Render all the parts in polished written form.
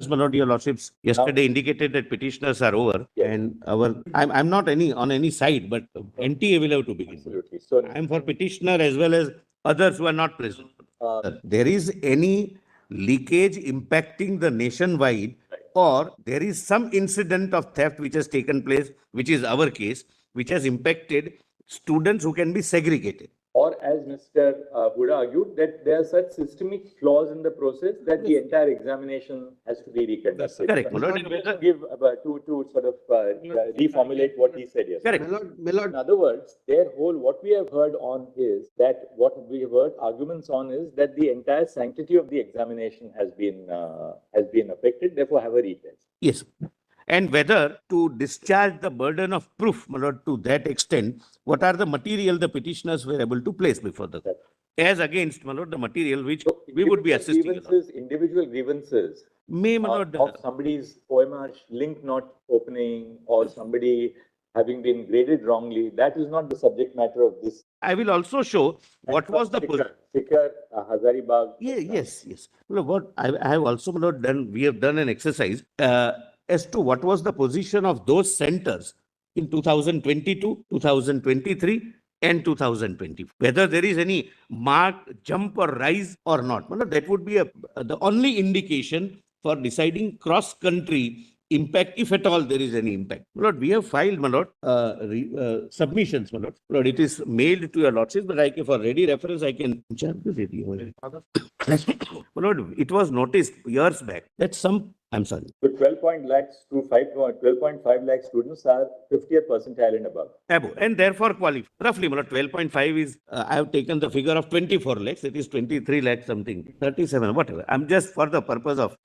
my lord, your lordships yesterday indicated that petitioners are over, and I'm not on any side, but NTA will have to begin. Absolutely. So I'm for petitioner as well as others who are not present. There is any leakage impacting the nationwide, or there is some incident of theft which has taken place, which is our case, which has impacted students who can be segregated. or as Mr. Buddha argued, that there are such systemic flaws in the process that the entire examination has to be reconducted. Correct. So to give to sort of reformulate what he said yesterday. Correct. In other words, what we have heard on is that what we have heard arguments on is that the entire sanctity of the examination has been affected. Therefore, have a retest. Yes. And whether to discharge the burden of proof, my lord, to that extent, what are the material the petitioners were able to place before the court, as against, my lord, the material which we would be assisting. Individual grievances May, my lord, of somebody's OMR link not opening or somebody having been graded wrongly, that is not the subject matter of this. I will also show what was the position. Sikar, Hazaribagh. Yes. Well, what I have also, my lord, done, we have done an exercise as to what was the position of those centers in 2022, 2023, and 2020. Whether there is any marked jump or rise or not. Well, that would be the only indication for deciding cross-country impact, if at all there is any impact. My lord, we have filed, my lord, submissions, my lord. Lord, it is mailed to your lordships, but for ready reference, I can... My lord, it was noticed years back that some... I'm sorry. So 12.5 lakh students are 50th percentile and above. And therefore qualify. Roughly, 12.5 is, I have taken the figure of 24 lakhs. It is 23 lakh something, 37, whatever. I'm just for the purpose of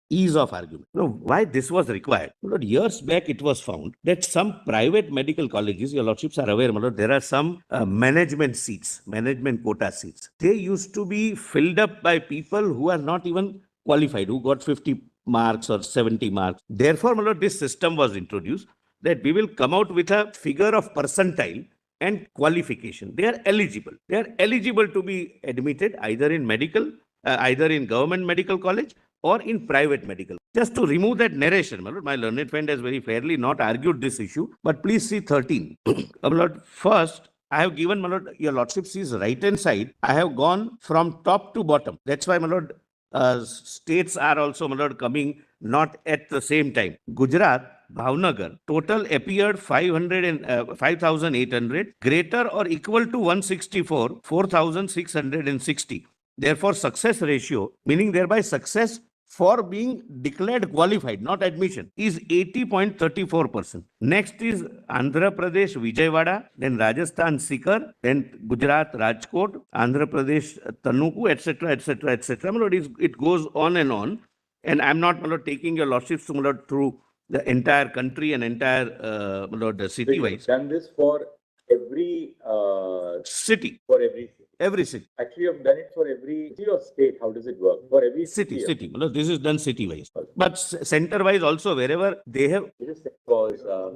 ease of argument. Why this was required? Lord, years back, it was found that some private medical colleges, your lordships are aware, Lord, there are some management seats, management quota seats. They used to be filled up by people who are not even qualified, who got 50 marks or 70 marks. Therefore, my lord, this system was introduced that we will come out with a figure of percentile and qualification. They are eligible. They are eligible to be admitted either in medical, either in government medical college or in private medical. Just to remove that narration, my lord, my learned friend has very fairly not argued this issue, but please see 13. My lord, first, I have given, my lord, your lordship sees right-hand side. I have gone from top to bottom. That's why, my lord, states are also, my lord, coming not at the same time. Gujarat, Bhavnagar, total appeared 5,800, greater or equal to 164, 4,660. Therefore, success ratio, meaning thereby success for being declared qualified, not admission, is 80.34%. Next is Andhra Pradesh, Vijayawada, then Rajasthan, Sikar, then Gujarat, Rajkot, Andhra Pradesh, Tanuku, etc., etc., etc. It goes on. And I'm not, my lord, taking your lordships, my lord, through the entire country and entire, my lord, city-wise. Done this for every city. For every city. Every city. Actually, you've done it for every city or state. How does it work? For every city. No, this is done city-wise. But center-wise also, wherever they have... It is because... no,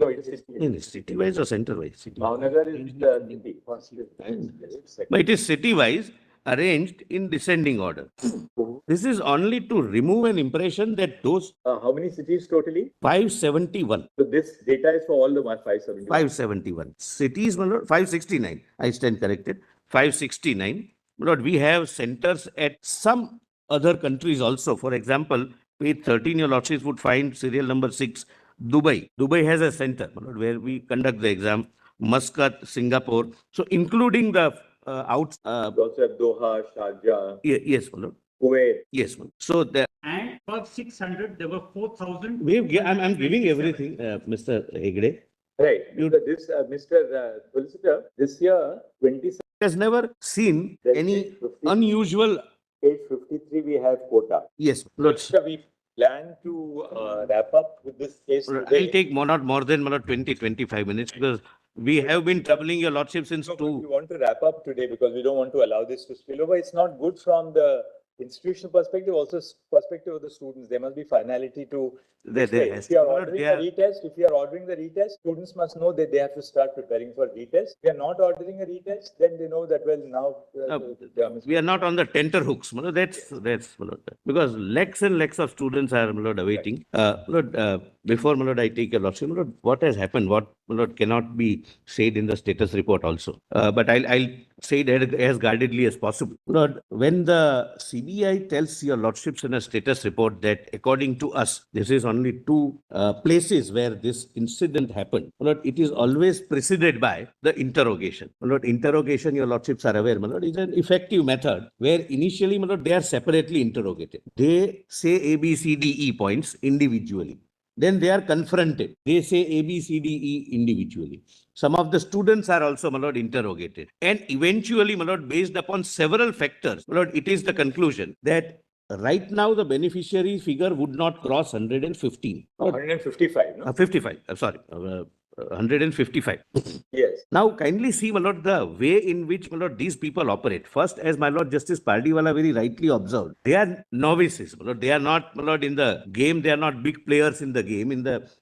it is city-wise or center-wise? Bhavnagar is the city. But it is city-wise, arranged in descending order. This is only to remove an impression that those... how many cities totally? 571. So this data is for all the 571? 571. Cities, my lord, 569. I stand corrected. 569. My lord, we have centers at some other countries also. For example, page 13, your lordships would find serial number 6, Dubai. Dubai has a center, my lord, where we conduct the exam. Muscat, Singapore. So including the also have Doha, Sharjah. Yes, my lord. Kuwait. Yes, ma'am. So the and for 600 there were 4,000. I'm giving everything, Mr. Hegde. Right. Mr. Solicitor, this year 27 has never seen any unusual. Page 53 we have quota. Yes, Lord. We plan to wrap up with this case today. I'll take not more than 20-25 minutes because we have been troubling your lordship since 2. We want to wrap up today because we don't want to allow this to spill over. It's not good from the institutional perspective, also perspective of the students. There must be finality to There say, has if you are to be, ordering a retest, students must know that they have to start preparing for retest. If they are not ordering a retest, then they know that, well, now we are not on the tenterhooks. That's because lakhs and lakhs of students are awaiting. Before I take a lot, what has happened, what cannot be said in the status report also. But I'll say it as guardedly as possible. When the CBI tells your lordships in a status report that according to us, this is only two places where this incident happened, it is always preceded by the interrogation. Interrogation, your lordships are aware, is an effective method where initially they are separately interrogated. They say A, B, C, D, E points individually. Then they are confronted. They say A, B, C, D, E individually. Some of the students are also interrogated. And eventually, based upon several factors, it is the conclusion that right now the beneficiary figure would not cross 115. 155, no? 55, sorry. 155. Yes. Now, kindly see, my lord, the way in which, my lord, these people operate. First, as my lord Justice Pardiwala very rightly observed, they are novices. My lord, they are not, my lord, in the game. They are not big players in the game.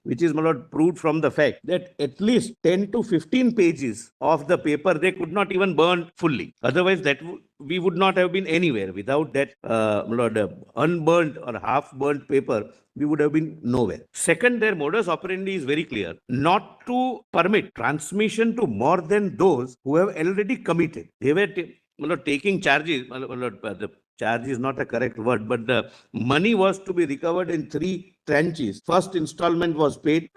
Which is, my lord, proved from the fact that at least 10 to 15 pages of the paper they could not even burn fully. Otherwise, we would not have been anywhere. Without that, my lord, unburned or half-burnt paper, we would have been nowhere. Second, their modus operandi is very clear. Not to permit transmission to more than those who have already committed. They were taking charges. The charge is not a correct word, but the money was to be recovered in 3 tranches. First installment was paid.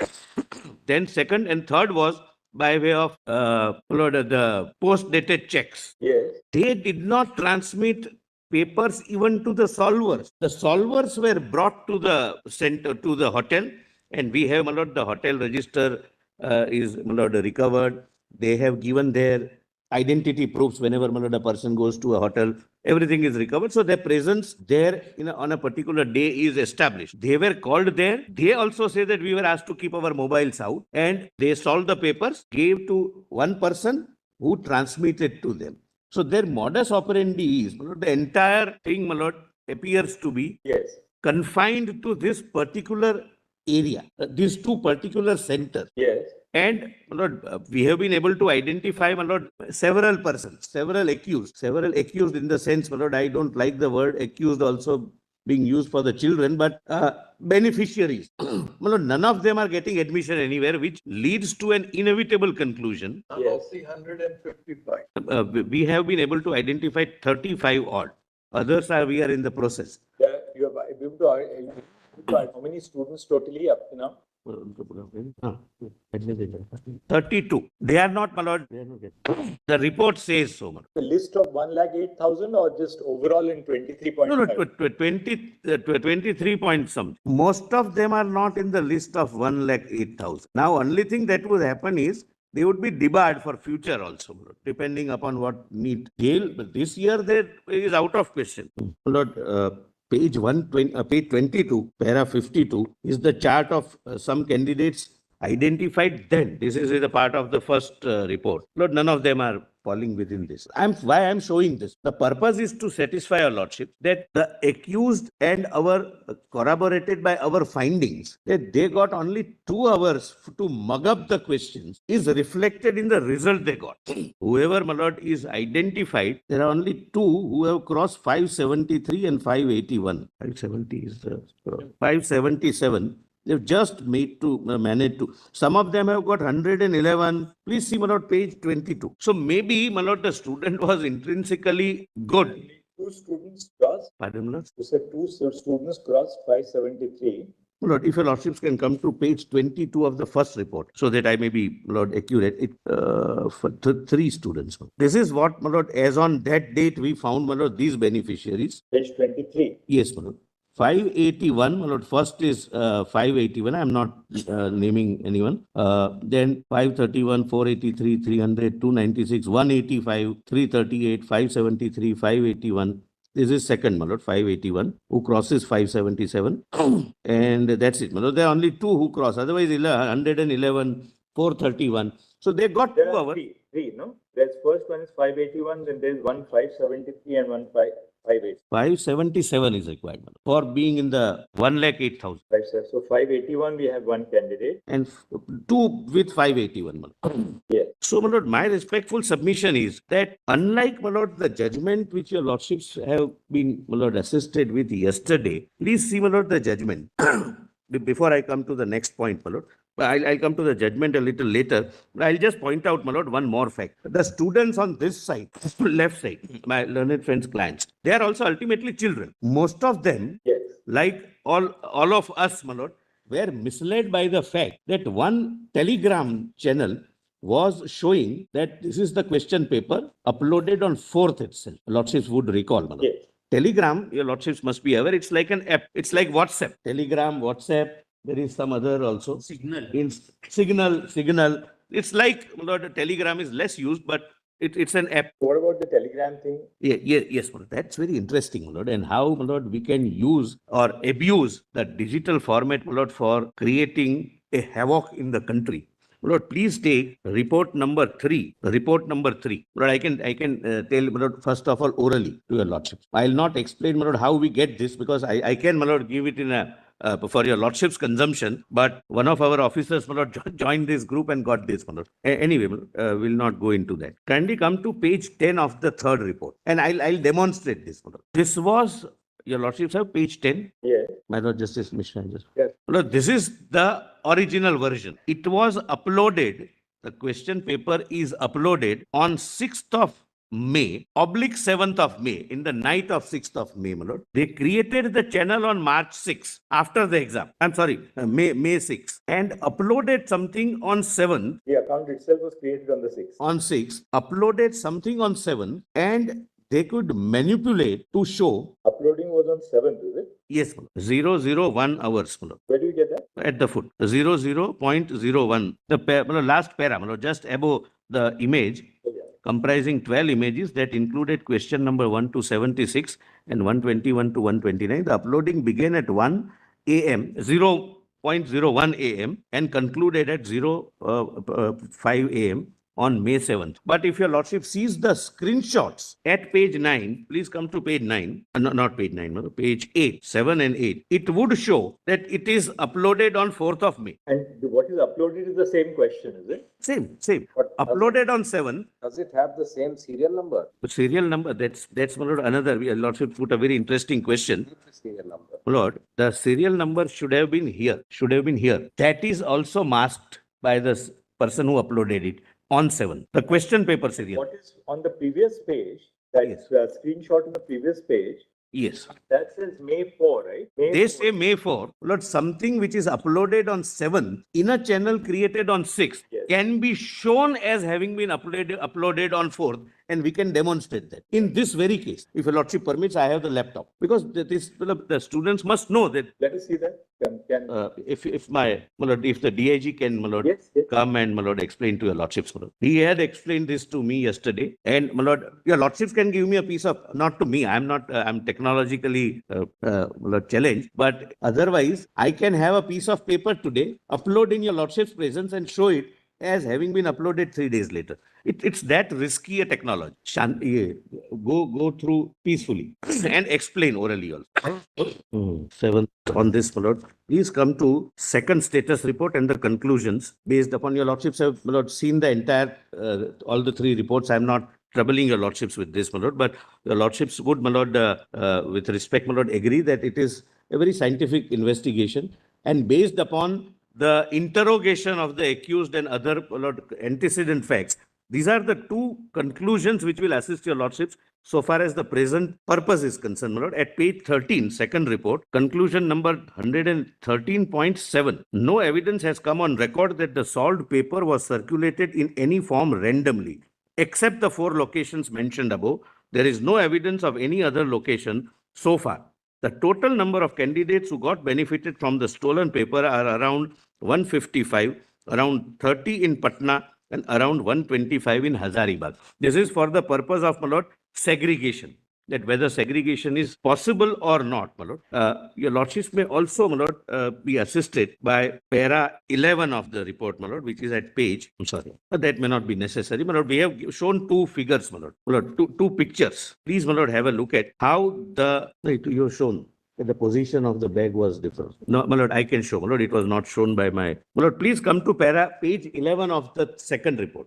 Then second and third was by way of the post-dated checks. Yes. They did not transmit papers even to the solvers. The solvers were brought to the center, to the hotel, and we have, the hotel register is recovered. They have given their identity proofs whenever a person goes to a hotel. Everything is recovered. So their presence there on a particular day is established. They were called there. They also say that we were asked to keep our mobiles out, and they solved the papers, gave to one person who transmitted to them. So their modus operandi is, the entire thing, my lord, appears to be Yes. confined to this particular area, these two particular centers. Yes. And my lord, we have been able to identify, my lord, several persons, several accused in the sense, my lord, I don't like the word accused also being used for the children, but beneficiaries. None of them are getting admission anywhere, which leads to an inevitable conclusion. Yes. Of the 155. We have been able to identify 35 odd. Others we are in the process. You have able to how many students totally up to now? 32. They are not, my lord. The report says so much. The list of 1,08,000 or just overall in 23.5? No, 23 point something. Most of them are not in the list of 1,08,000. Now, only thing that would happen is they would be debarred for future also, depending upon what need. But this year, that is out of question. Lord, page 120, page 22, para 52 is the chart of some candidates identified then. This is the part of the first report. Lord, none of them are falling within this. Why I'm showing this. The purpose is to satisfy our lordship that the accused and our corroborated by our findings that they got only 2 hours to mug up the questions is reflected in the result they got. Whoever, my lord, is identified, there are only 2 who have crossed 573 and 581. 570 is the 577. They've just managed to. Some of them have got 111. Please see, my lord, page 22. So maybe, my lord, the student was intrinsically good. 2 students crossed. Pardon, my lord? You said 2 students crossed 573. My lord, if your lordships can come to page 22 of the first report, so that I may be, my lord, accurate, for 3 students. This is what, my lord, as on that date, we found, my lord, these beneficiaries. Page 23. Yes, my lord. 581, my lord, first is 581. I am not naming anyone. Then 531, 483, 300, 296, 185, 338, 573, 581. This is second, my lord, 581, who crosses 577. And that's it, my lord. There are only 2 who cross. Otherwise, 111, 431. So they got 2 There are hours. three, no? There's first one is 581, then there's 1 573 and 1 5. 580. 577 is required, my lord, for being in the 1,08,000. Right, sir. So 581, we have one candidate. And two with 581, my lord. Yes. So, my lord, my respectful submission is that unlike, my lord, the judgment which your lordships have been, my lord, assisted with yesterday, please see, my lord, the judgment. Before I come to the next point, my lord, I'll come to the judgment a little later. But I'll just point out, my lord, one more fact. The students on this side, left side, my learned friends' clients, they are also ultimately children. Most of them, Yes. like all of us, my lord, were misled by the fact that one telegram channel was showing that this is the question paper uploaded on 4th itself. Lordships would recall, my lord. Yes. Telegram, your lordships must be aware, it's like an app. It's like WhatsApp. Telegram, WhatsApp, there is some other also. Signal. Signal. It's like, my lord, Telegram is less used, but it's an app. What about the Telegram thing? Yes, my lord. That's very interesting, my lord. And how, my lord, we can use or abuse the digital format, my lord, for creating a havoc in the country. My lord, please take report number 3. Report number 3. My lord, I can tell, my lord, first of all, orally to your lordship. I'll not explain, my lord, how we get this because I can, my lord, give it in a for your lordship's consumption, but one of our officers, my lord, joined this group and got this, my lord. Anyway, my lord, we'll not go into that. Kindly come to page 10 of the 3rd report, and I'll demonstrate this, my lord. This was, your lordships have page 10. Yes. My lord Justice Mishra. Yes. My lord, this is the original version. It was uploaded, the question paper is uploaded on 6th of May, oblique 7th of May, in the night of 6th of May, my lord. They created the channel on March 6th, after the exam. I'm sorry, May 6th, and uploaded something on 7th. The account itself was created on the 6th. On 6th, uploaded something on 7th, and they could manipulate to show. Uploading was on 7th, is it? Yes, 001 hours, my lord. Where do you get that? At the foot, 00.01. The last para, my lord, just above the image, Oh, yeah. comprising 12 images that included question number 1 to 76 and 121 to 129. The uploading began at 1 a.m., 0.01 a.m. and concluded at 5 a.m. on May 7th. But if your lordship sees the screenshots at page 9, please come to page 9, not page 9, no, page 8, 7 and 8. It would show that it is uploaded on 4th of May. And what is uploaded is the same question, is it? Same. But Uploaded on 7th. does it have the same serial number? The serial number, that's my lord, another, your lordship put a very interesting question. What's the serial number? My lord, the serial number should have been here. That is also masked by the person who uploaded it on 7th. The question paper serial. What is on the previous page, that Yes. screenshot on the previous page, Yes. that says May 4, right? May They 4. say May 4, Lord, something which is uploaded on 7th in a channel created on 6th Yes. can be shown as having been uploaded on 4th, and we can demonstrate that. In this very case, if your lordship permits, I have the laptop because the students must know that Let us see that. if my lord, if the DIG can, my lord, Yes, yes. come and, my lord, explain to your lordships, my lord. He had explained this to me yesterday, and, my lord, your lordships can give me a piece of, not to me, I'm not, I'm technologically my lord, challenged, but otherwise, I can have a piece of paper today, upload in your lordship's presence and show it as having been uploaded 3 days later. It's that risky a technology. Go through peacefully and explain orally also. 7th on this, my lord. Please come to second status report and the conclusions based upon your lordships have, my lord, seen the entire, all the 3 reports. I'm not troubling your lordships with this, my lord, but your lordships would, my lord, with respect, my lord, agree that it is a very scientific investigation and based upon the interrogation of the accused and other, my lord, antecedent facts. These are the 2 conclusions which will assist your lordships so far as the present purpose is concerned, my lord. At page 13, second report, conclusion number 113.7. No evidence has come on record that the solved paper was circulated in any form randomly. Except the 4 locations mentioned above, there is no evidence of any other location so far. The total number of candidates who got benefited from the stolen paper are around 155, around 30 in Patna, and around 125 in Hazaribagh. This is for the purpose of, my lord, segregation. that whether segregation is possible or not, my lord. Your lordships may also, my lord, be assisted by para 11 of the report, my lord, which is at page, I'm sorry, that may not be necessary, my lord. We have shown two figures, my lord, two pictures. Please, my lord, have a look at how you have shown that the position of the bag was different. No, my lord, I can show, my lord, it was not shown by my lord. Please come to page 11 of the second report.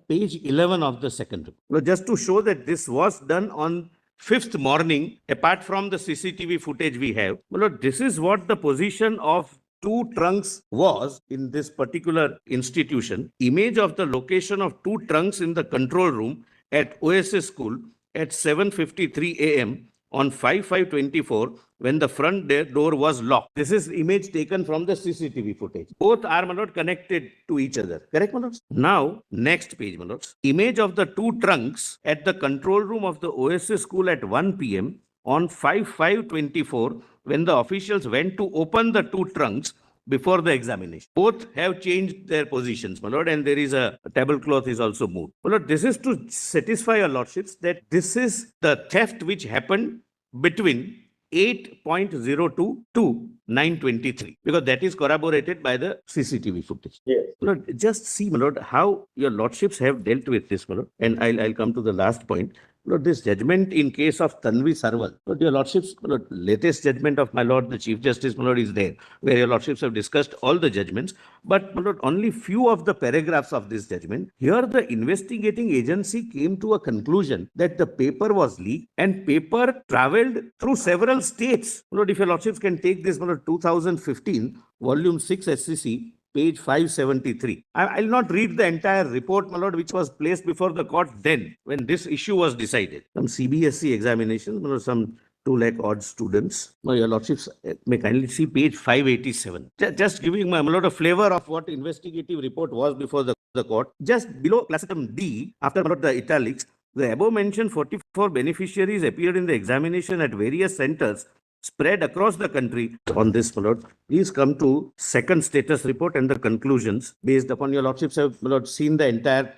Page 11 of the second report. Now, just to show that this was done on fifth morning, apart from the CCTV footage we have, well, this is what the position of two trunks was in this particular institution. Image of the location of two trunks in the control room at OSS school at 7:53 a.m. on 5/5/24 when the front door was locked. This is image taken from the CCTV footage. Both are, my lord, connected to each other. Correct, my lords? Now, next page, my lords. Image of the two trunks at the control room of the OSS school at 1 p.m. on 5/5/24 when the officials went to open the two trunks before the examination. Both have changed their positions, my lord, and there is a tablecloth is also moved. My lord, this is to satisfy your lordships that this is the theft which happened between 8:02 to 9:23, because that is corroborated by the CCTV footage. Yes. My lord, just see, my lord, how your lordships have dealt with this, my lord, and I'll come to the last point. Lord, this judgment in case of Tanvi Sarwal, Lord, your lordships, Lord, latest judgment of my lord, the Chief Justice, my lord, is there, where your lordships have discussed all the judgments, but my lord, only few of the paragraphs of this judgment. Here, the investigating agency came to a conclusion that the paper was leaked and paper traveled through several states. My lord, if your lordships can take this, my lord, 2015, volume 6 SCC, page 573. I'll not read the entire report, my lord, which was placed before the court then, when this issue was decided. Some CBSE examinations, my lord, some 2 lakh odd students. Now, your lordships may kindly see page 587. Just giving my lord a flavor of what investigative report was before the court. Just below class item D, after my lord, the italics, the above mentioned 44 beneficiaries appeared in the examination at various centers spread across the country. On this, my lord, please come to second status report and the conclusions based upon your lordships have, my lord, seen the entire,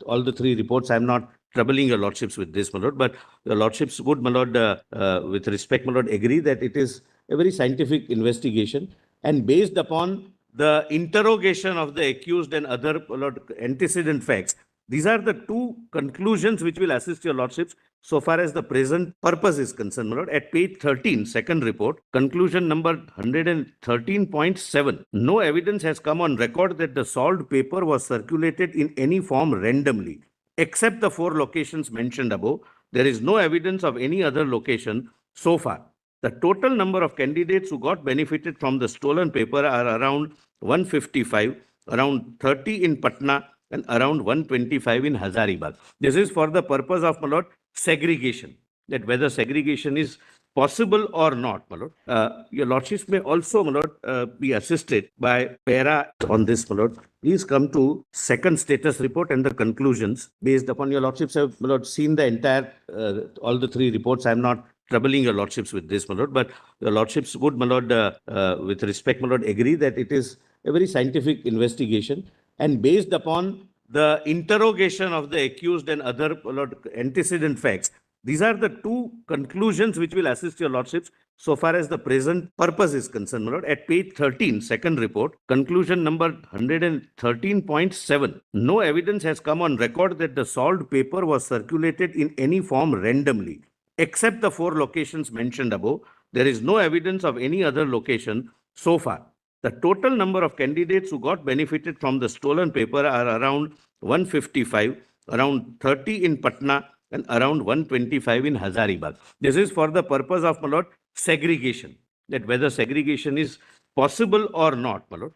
all the three reports. I'm not troubling your lordships with this, my lord, but your lordships would, my lord, with respect, my lord, agree that it is a very scientific investigation and based upon the interrogation of the accused and other, my lord, antecedent facts. These are the two conclusions which will assist your lordships so far as the present purpose is concerned, my lord. At page 13, second report, conclusion number 113.7. No evidence has come on record that the solved paper was circulated in any form randomly. Except the 4 locations mentioned above, there is no evidence of any other location so far. The total number of candidates who got benefited from the stolen paper are around 155, around 30 in Patna, and around 125 in Hazaribagh. This is for the purpose of, my lord, segregation, that whether segregation is possible or not, my lord. Your lordships may also, my lord, be assisted by para on this, my lord. Please come to second status report and the conclusions based upon your lordships have, my lord, seen the entire, all the three reports. I'm not troubling your lordships with this, my lord, but your lordships would, my lord, with respect, my lord, agree that it is a very scientific investigation and based upon the interrogation of the accused and other, my lord, antecedent facts. These are the two conclusions which will assist your lordships so far as the present purpose is concerned, my lord. At page 13, second report, conclusion number 113.7. No evidence has come on record that the solved paper was circulated in any form randomly. Except the 4 locations mentioned above, there is no evidence of any other location so far. The total number of candidates who got benefited from the stolen paper are around 155, around 30 in Patna, and around 125 in Hazaribagh. This is for the purpose of, my lord, segregation, that whether segregation is possible or not, my lord.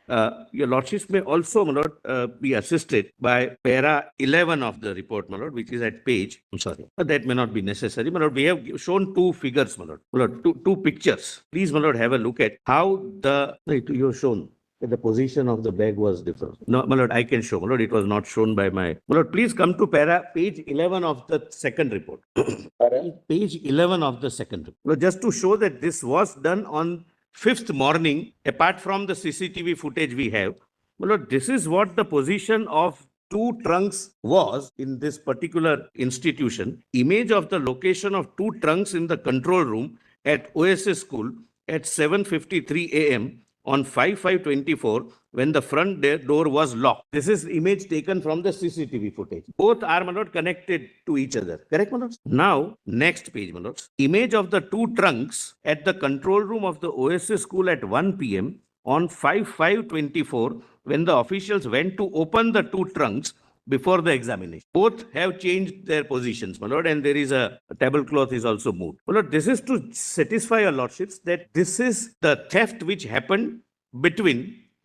Your lordships may also, my lord, be assisted by para 11 of the report, my lord, which is at page, I'm sorry, that may not be necessary, my lord. We have shown 2 figures, my lord, two pictures. Please, my lord, have a look at how you have shown that the position of the bag was different. No, my lord, I can show, my lord, it was not shown by my lord. Please come to page 11 of the second report. Page 11 of the second report. Lord, just to show that this was done on fifth morning, apart from the CCTV footage we have, my lord, this is what the position of two trunks was in this particular institution, image of the location of two trunks in the control room at OSS school at 7:53 a.m. on 5/5/24 when the front door was locked. This is image taken from the CCTV footage. Both are, my lord, connected to each other. Correct, my lord? Now, next page, my lord. Image of the two trunks at the control room of the OSS school at 1 p.m. on 5/5/24 when the officials went to open the two trunks before the examination. Both have changed their positions, my lord, and there is a tablecloth is also moved. My lord, this is to satisfy your lordships that this is the theft which happened between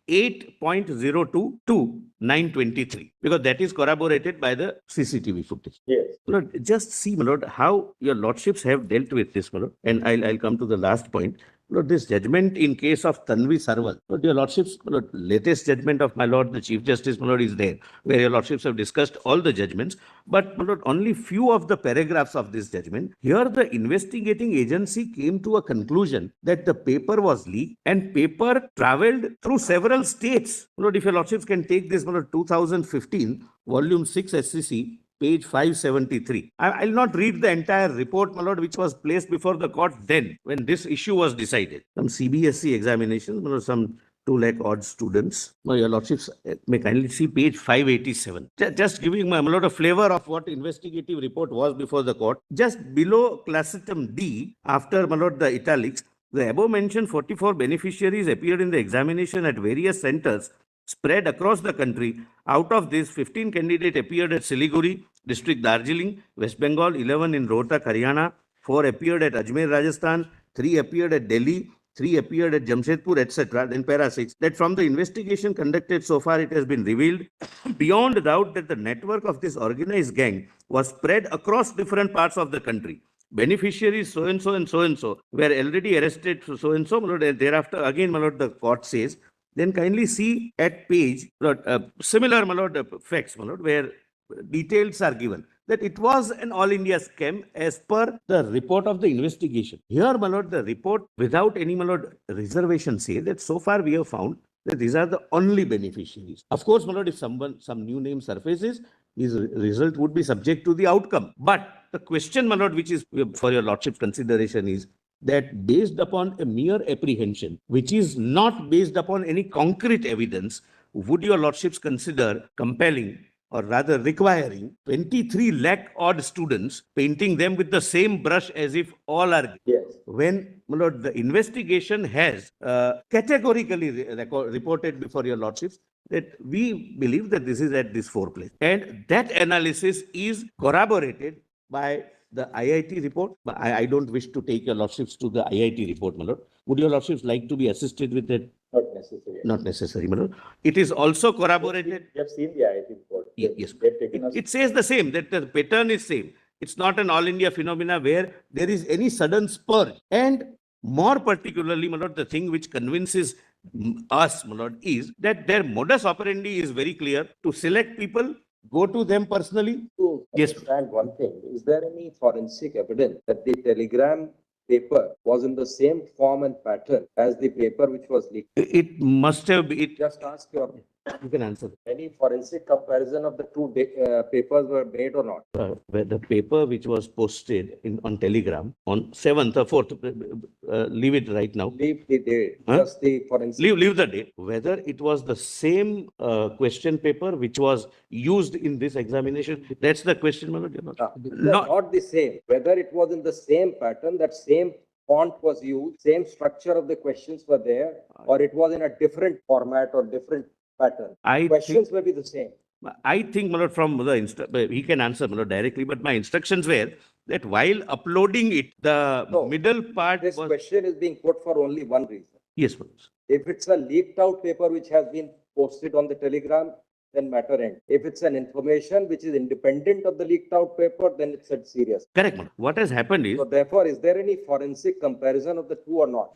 8:02 to 9:23, because that is corroborated by the CCTV footage. Yes. My lord, just see, my lord, how your lordships have dealt with this, my lord, and I'll come to the last point. Lord, this judgment in case of Tanvi Sarwal, Lord, your lordships, Lord, latest judgment of my lord, the Chief Justice, my lord, is there, where your lordships have discussed all the judgments, but my lord, only few of the paragraphs of this judgment. Here, the investigating agency came to a conclusion that the paper was leaked and paper traveled through several states. My lord, if your lordships can take this, my lord, 2015, volume 6 SCC, page 573. I'll not read the entire report, my lord, which was placed before the court then when this issue was decided. Some CBSE examinations, my lord, some 2 lakh odd students. My your lordships may kindly see page 587. Just giving my lord a flavor of what investigative report was before the court. Just below classitum D, after my lord the italics, the above mentioned 44 beneficiaries appeared in the examination at various centers spread across the country. Out of this, 15 candidates appeared at Siliguri, district Darjeeling, West Bengal, 11 in Rohtak, Haryana, 4 appeared at Ajmer, Rajasthan, 3 appeared at Delhi, 3 appeared at Jamshedpur, etc. Then para 6, that from the investigation conducted so far, it has been revealed beyond doubt that the network of this organized gang was spread across different parts of the country. Beneficiaries so-and-so and so-and-so were already arrested so-and-so. Thereafter, again, my lord, the court says, then kindly see at page, similar, my lord, facts, my lord, where details are given that it was an all India scam as per the report of the investigation. Here, my lord, the report without any, my lord, reservation say that so far we have found that these are the only beneficiaries. Of course, my lord, if some new name surfaces, his result would be subject to the outcome. But the question, my lord, which is for your lordship's consideration is that based upon a mere apprehension, which is not based upon any concrete evidence, would your lordships consider compelling or rather requiring 23 lakh odd students, painting them with the same brush as if all are? Yes. When, my lord, the investigation has categorically reported before your lordships that we believe that this is at this 4 place. And that analysis is corroborated by the IIT report. But I don't wish to take your lordships to the IIT report, my lord. Would your lordships like to be assisted with that? Not necessary. Not necessary, my lord. It is also corroborated. We have seen the IIT report. Yes. They've taken us. It says the same, that the pattern is same. It's not an all India phenomena where there is any sudden spur. And more particularly, my lord, the thing which convinces us, my lord, is that their modus operandi is very clear: to select people, go to them personally. To Yes. understand one thing, is there any forensic evidence that the telegram paper was in the same form and pattern as the paper which was leaked? It must have been, Just ask your, you can answer. any forensic comparison of the two papers were made or not? Where the paper which was posted on Telegram on 7th or 4th, leave it right now. Leave the date, Huh? just the forensic. Leave the date. Whether it was the same question paper which was used in this examination, that's the question, my lord. Not the same, whether it was in the same pattern, that same font was used, same structure of the questions were there, or it was in a different format or different pattern. Questions may be the same. I think, my lord, from the he can answer, my lord, directly, but my instructions were that while uploading it, the No, middle part This was. question is being put for only one reason. Yes, my lord. If it's a leaked out paper which has been posted on the Telegram, then matter end. If it's an information which is independent of the leaked out paper, then it's at serious. Correct, my lord. What has happened is, So therefore, is there any forensic comparison of the two or not?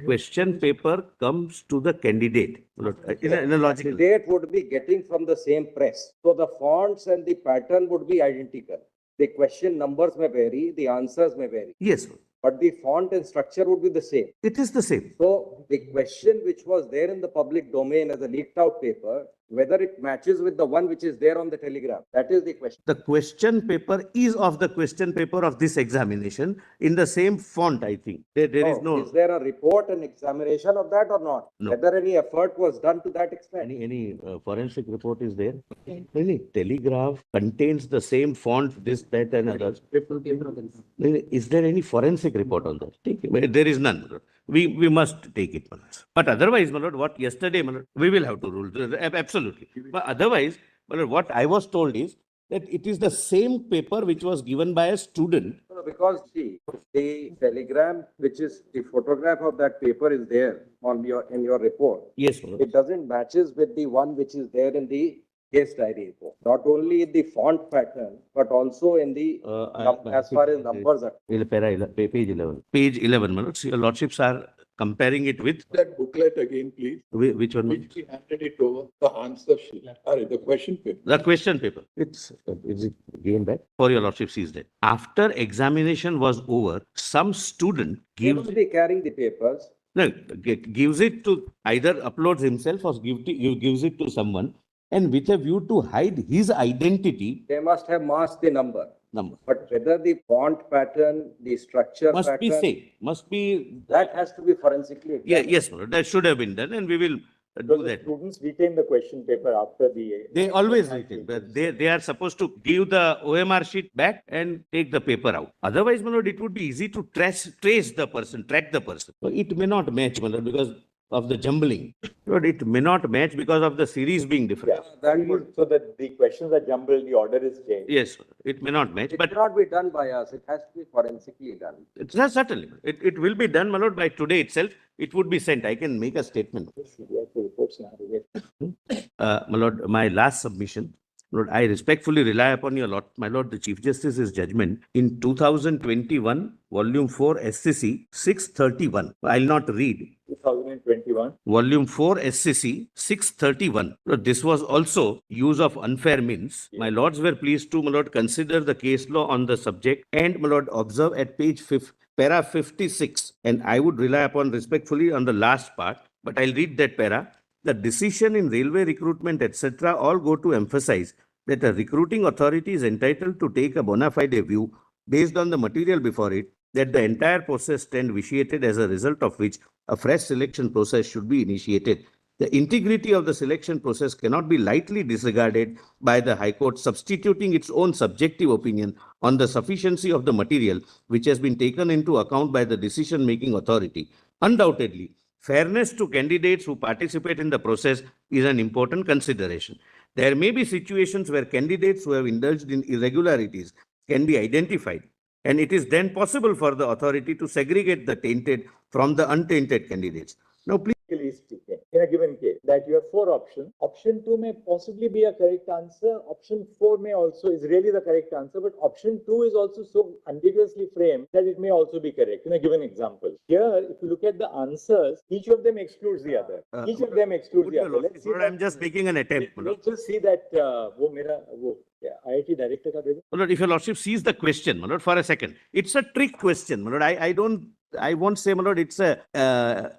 question paper comes to the candidate, my lord, in a logical. Candidate would be getting from the same press. So the fonts and the pattern would be identical. The question numbers may vary, the answers may vary, Yes, but the font and structure would be the same. it is the same. So the question which was there in the public domain as a leaked out paper whether it matches with the one which is there on the telegram. That is the question. The question paper is of the question paper of this examination in the same font, I think. There is no. Is there a report and examination of that or not? No. Whether any effort was done to that extent? Any forensic report is there? Really? Telegraph contains the same font, this, that, and others. Really? Is there any forensic report on that? Take it. There is none. My lord. We must take it, my lord. But otherwise, my lord, what yesterday, my lord, we will have to rule. Absolutely. But otherwise, my lord, what I was told is that it is the same paper which was given by a student. No, because see, the telegram, which is the photograph of that paper is there on in your report. Yes, my lord. It doesn't matches with the one which is there in the case diary report. Not only in the font pattern, but also in the, as far as numbers are. Page 11. Page 11, my lord. So your lordships are comparing it with That booklet again, please, which one? which we handed it over, the answer sheet, or the question paper. The question paper. Is it given back? For your lordship sees that. After examination was over, some student He gives must be carrying the papers. no, gives it to either uploads himself or gives it to someone, and with a view to hide his identity They must have masked the number. number. But whether the font pattern, the structure Must be pattern, same. Must be. that has to be forensically examined. Yes, my lord, that should have been done, and we will So do the that. students retain the question paper after the. They always retain, but they are supposed to give the OMR sheet back and take the paper out. Otherwise, my lord, it would be easy to trace the person, track the person. So it may not match, my lord, because of the jumbling. But it may not match because of the series being different. Yeah, That would, so that the questions are jumbled, the order is changed. Yes, it may not match, it but cannot be done by us. It has to be forensically done. it's not certainly. It will be done, my lord, by today itself. It would be sent. I can make a statement. My lord, my last submission. Lord, I respectfully rely upon your lord, my lord, the Chief Justice's judgment in 2021, Volume 4, SCC 631. I'll not read. 2021. Volume 4, SCC 631. Lord, this was also use of unfair means. My lords were pleased to, my lord, consider the case law on the subject and, my lord, observe at page 5, para 56. And I would rely upon respectfully on the last part, but I'll read that para. The decision in railway recruitment, etc., all go to emphasize that a recruiting authority is entitled to take a bona fide view based on the material before it, that the entire process stand vitiated, as a result of which a fresh selection process should be initiated. The integrity of the selection process cannot be lightly disregarded by the High Court, substituting its own subjective opinion on the sufficiency of the material which has been taken into account by the decision-making authority. Undoubtedly, fairness to candidates who participate in the process is an important consideration. There may be situations where candidates who have indulged in irregularities can be identified, and it is then possible for the authority to segregate the tainted from the untainted candidates. Now, please. Speaking, in a given case, that you have 4 options. Option 2 may possibly be a correct answer. Option 4 may also is really the correct answer, but option 2 is also so ambiguously framed that it may also be correct. In a given example, here, if you look at the answers, each of them excludes the other. Each of them excludes the other. Let's see. I'm just making an attempt. Let's just see that. IIT director ka dekho. My lord, if your lordship sees the question, my lord, for a second, it's a trick question. My lord, I won't say, my lord, it's a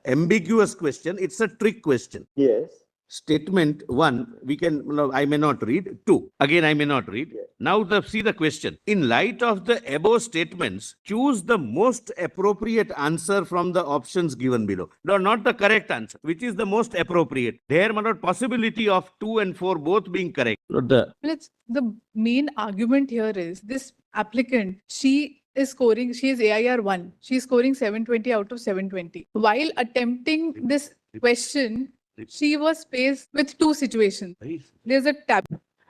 ambiguous question. It's a trick question. Yes. Statement 1, I may not read. 2, again, I may not read. Yes. Now, see the question. In light of the above statements, choose the most appropriate answer from the options given below. No, not the correct answer. Which is the most appropriate? There, my lord, possibility of 2 and 4 both being correct. Lord, The main argument here is this applicant, she is AIR 1. She is scoring 720 out of 720. While attempting this question, she was faced with 2 situations. There's a tab.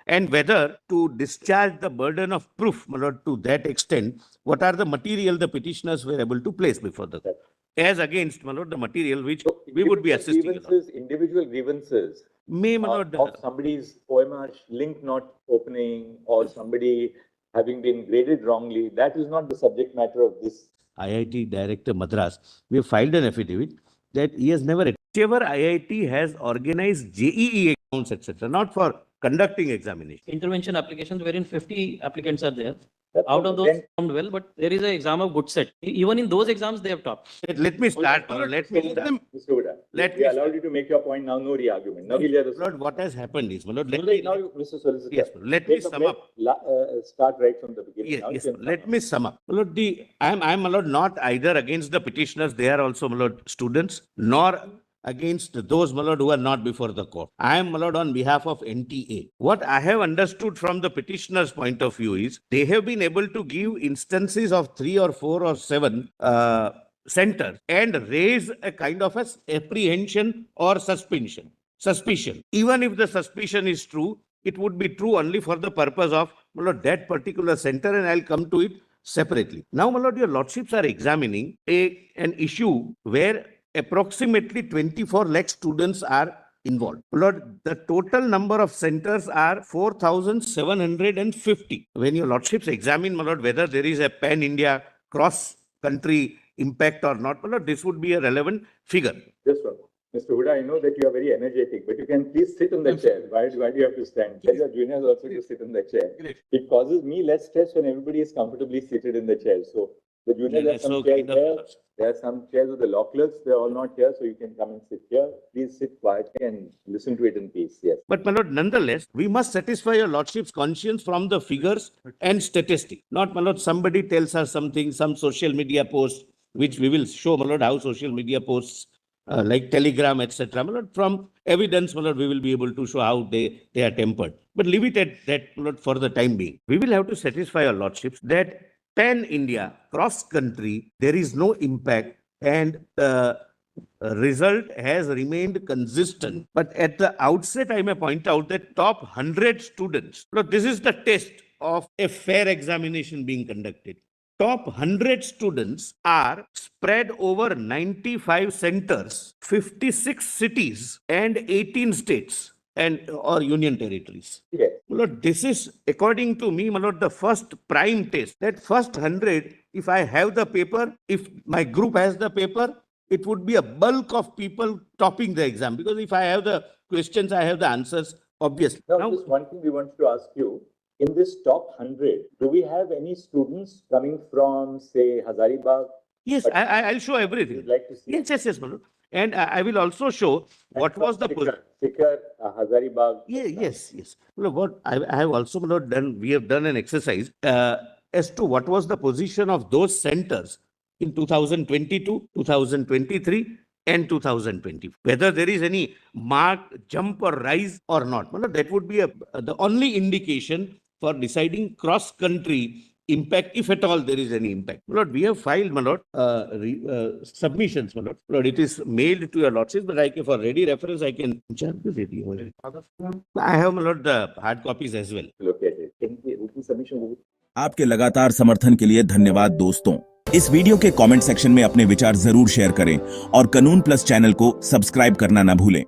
And whether to discharge the burden of proof, my lord, to that extent, what are the material the petitioners were able to place before the court? As against, my lord, the material which we would be assisting. Individual grievances. May, my lord, Of somebody's OMR link not opening or somebody having been graded wrongly, that is not the subject matter of this. IIT Director Madras, we have filed an affidavit that he has never, whichever IIT has organized JEE accounts, etc., not for conducting examination. Intervention applications wherein 50 applicants are there. Out of those Then- performed well, but there is an exam of good set. Even in those exams, they have topped. Let me start, my lord. Let me start. Mr. Huda, Let we me allowed you to make your point, now no re-argument. Now we'll hear the. My lord, what has happened is, my lord, No, now, you- Mr. Solicitor. yes, my lord, let me Take a sum break, up. Start right from the beginning. Yes, Now you yes, can let sum me sum up. My lord, I'm, my lord, not either against the petitioners, they are also, my lord, students, nor against those, my lord, who are not before the court. I am, my lord, on behalf of NTA. What I have understood from the petitioner's point of view is, they have been able to give instances of 3 or 4 or 7 centers and raise a kind of a apprehension or suspicion. Even if the suspicion is true, it would be true only for the purpose of, my lord, that particular center, and I'll come to it separately. Now, my lord, your lordships are examining an issue where approximately 24 lakh students are involved. My lord, the total number of centers are 4,750. When your lordships examine, my lord, whether there is a pan-India cross-country impact or not, my lord, this would be a relevant figure. Just one. Mr. Huda, I know that you are very energetic, but you can please sit on the chair. Why do you have to stand? Tell your juniors also to sit on the chair. Great. It causes me less stress when everybody is comfortably seated in the chair. So the juniors Yeah, have some so chairs kind of- there. There are some chairs with the law clerks. They're all not here, so you can come and sit here. Please sit quietly and listen to it in peace. Yes. But my lord, nonetheless, we must satisfy your lordship's conscience from the figures and statistics. Not, my lord, somebody tells us something, some social media post, which we will show, my lord, how social media posts like Telegram, etc. My lord, from evidence, my lord, we will be able to show how they are tempered. But leave it at that, my lord, for the time being. We will have to satisfy your lordships that pan-India, cross-country, there is no impact, and the result has remained consistent. But at the outset, I may point out that top 100 students, look, this is the test of a fair examination being conducted. Top 100 students are spread over 95 centers, 56 cities, and 18 states and or union territories. Yes. My lord, this is, according to me, my lord, the first prime test. That first 100, if I have the paper, if my group has the paper, it would be a bulk of people topping the exam. Because if I have the questions, I have the answers, obviously. Now, just one thing we wanted to ask you. In this top 100, do we have any students coming from, say, Hazaribagh? yes, I'll show everything. You'd like to see? Yes, my lord. And I will also show what was the position. Sikar, Hazaribagh. Yes. Look, what I have also, my lord, done, we have done an exercise as to what was the position of those centers in 2022, 2023, and 2020. Whether there is any marked jump or rise or not. My lord, that would be the only indication for deciding cross-country impact, if at all there is any impact. My lord, we have filed, my lord, submissions, my lord. Lord, it is mailed to your lordships, but for ready reference, I can. I have, my lord, the hard copies as well. Look at it. Can we written submission? आपके लगातार समर्थन के लिए धन्यवाद दोस्तों। इस video के comment section में अपने विचार जरूर शेयर करें और कानून प्लस चैनल को सब्सक्राइब करना ना भूलें।